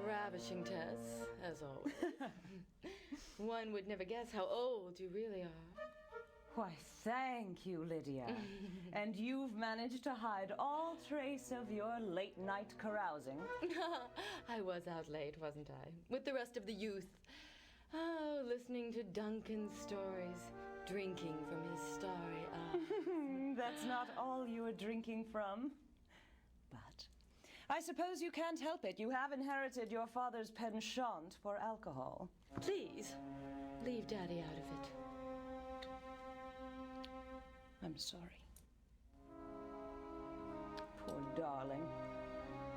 Ravishing, Tess, as always. One would never guess how old you really are. Why, thank you, Lydia. And you've managed to hide all trace of your late-night carousing. I was out late, wasn't I? With the rest of the youth. Oh, listening to Duncan's stories, drinking from his starry eyes. That's not all you were drinking from. But I suppose you can't help it. You have inherited your father's penchant for alcohol. Please, leave Daddy out of it. I'm sorry. Poor darling.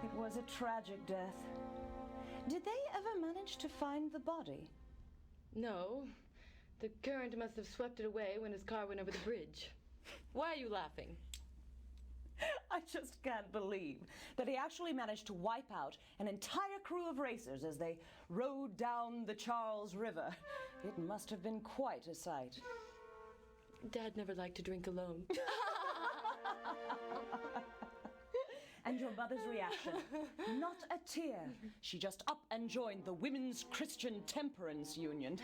It was a tragic death. Did they ever manage to find the body? No. The current must have swept it away when his car went over the bridge. Why are you laughing? I just can't believe that he actually managed to wipe out an entire crew of racers as they rode down the Charles River. It must have been quite a sight. Dad never liked to drink alone. And your mother's reaction? Not a tear. She just up and joined the Women's Christian Temperance Union.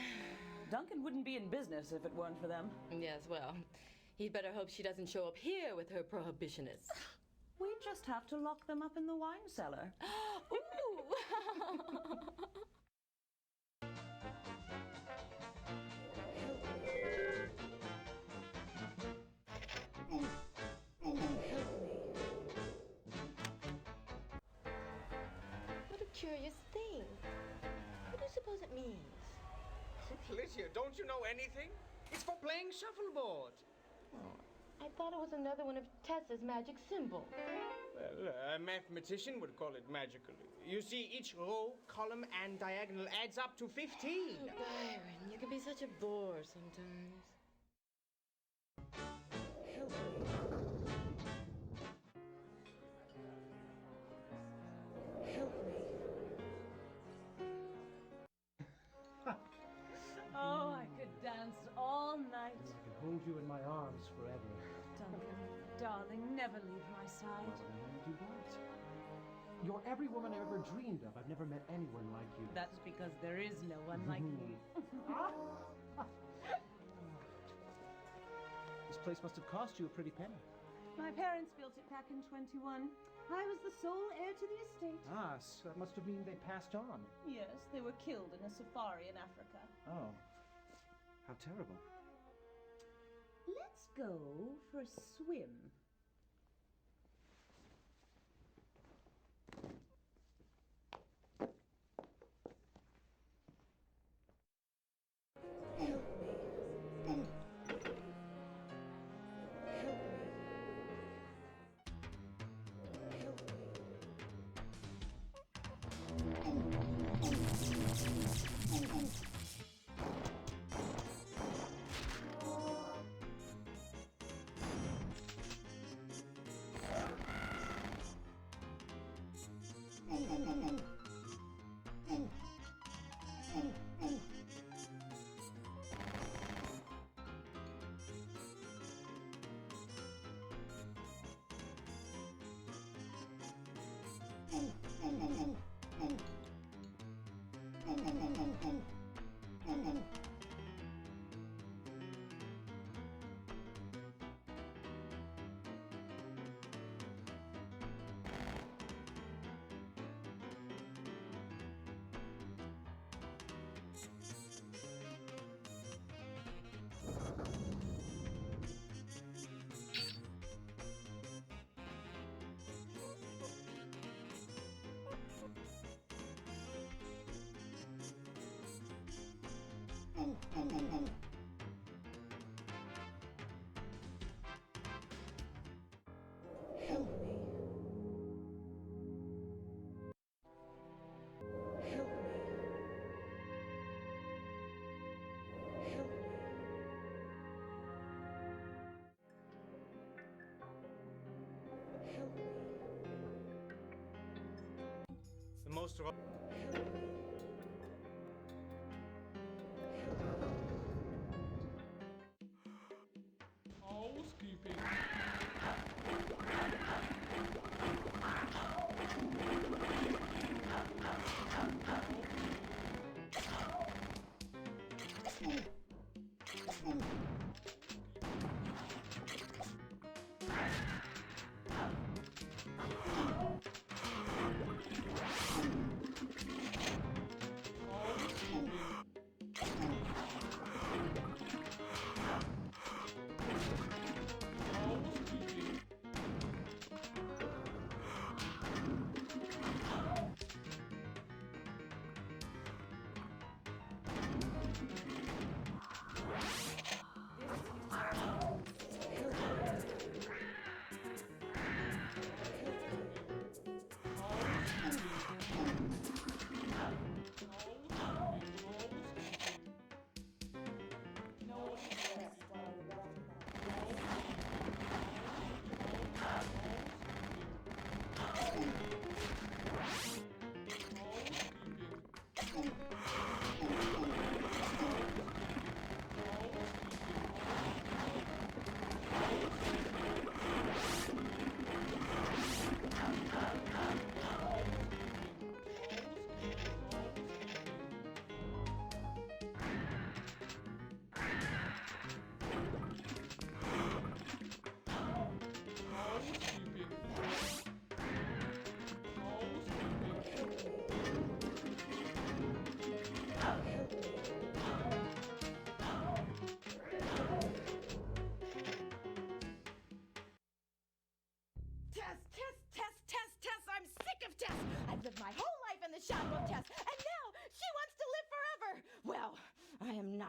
Duncan wouldn't be in business if it weren't for them. Yes, well, he'd better hope she doesn't show up here with her prohibitionists. We just have to lock them up in the wine cellar. Ooh! curious thing. What do you suppose it means? Lydia, don't you know anything? It's for playing shuffleboard. Oh, I thought it was another one of Tessa's magic symbols. Well, a mathematician would call it magical. You see, each row, column, and diagonal adds up to 15. Oh, Byron, you can be such a bore sometimes. Help me. Help me. Oh, I could dance all night. I can hold you in my arms forever. Duncan, darling, never leave my side. And you won't. You're every woman I've ever dreamed of. I've never met anyone like you. That's because there is no one like me. This place must have cost you a pretty penny. My parents built it back in 21. I was the sole heir to the estate. Ah, so that must have mean they passed on. Yes, they were killed in a safari in Africa. Oh. How terrible. Let's go for a swim. Help me. Help me. Help me. Help me. Help me. Help me. Help me. The most Help me. housekeeping.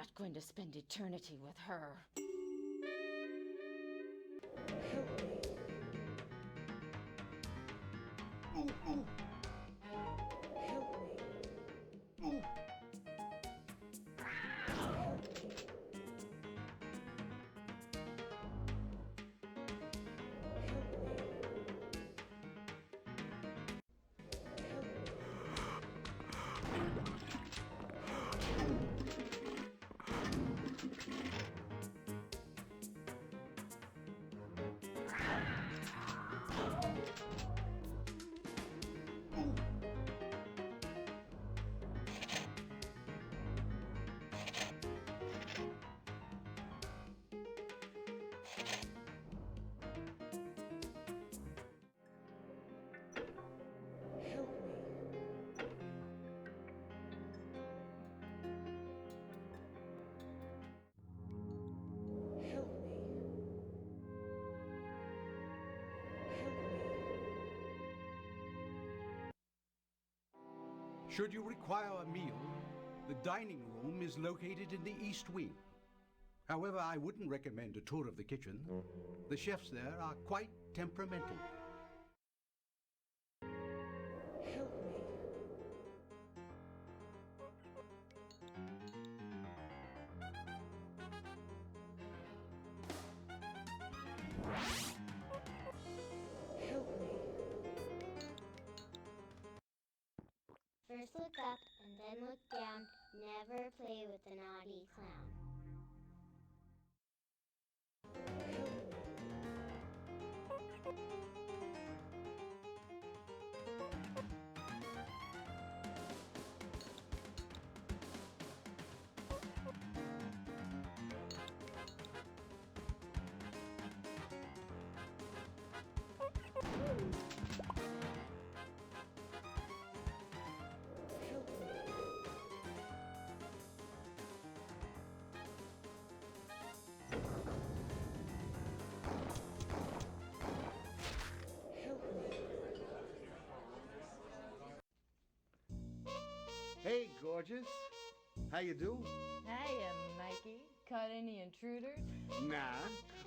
not going to spend eternity with her. Should you require a meal, the dining room is located in the East Wing. However, I wouldn't recommend a tour of the kitchen. The chefs there are quite temperamental. First look up and then look down. Never play with the naughty clown. Hey, gorgeous. How you do? Hiya, Mikey. Caught any intruders? Nah,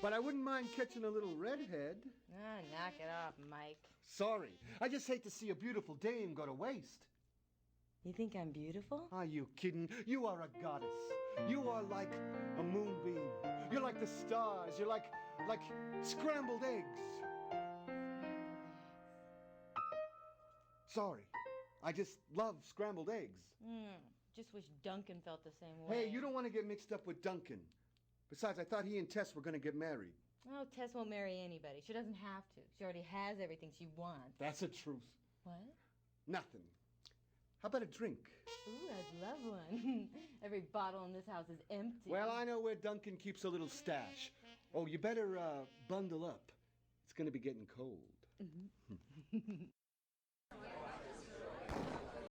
but I wouldn't mind catching a little redhead. Ah, knock it off, Mike. Sorry, I just hate to see a beautiful dame go to waste. You think I'm beautiful? Are you kidding? You are a goddess. You are like a moonbeam. You're like the stars. You're like scrambled eggs. Sorry, I just love scrambled eggs. Just wish Duncan felt the same way. Hey, you don't want to get mixed up with Duncan. Besides, I thought he and Tess were going to get married. Oh, Tess won't marry anybody. She doesn't have to. She already has everything she wants. That's the truth. What? Nothing. How about a drink? Ooh, I'd love one. Every bottle in this house is empty. Well, I know where Duncan keeps a little stash. Oh, you better bundle up. It's going to be getting cold.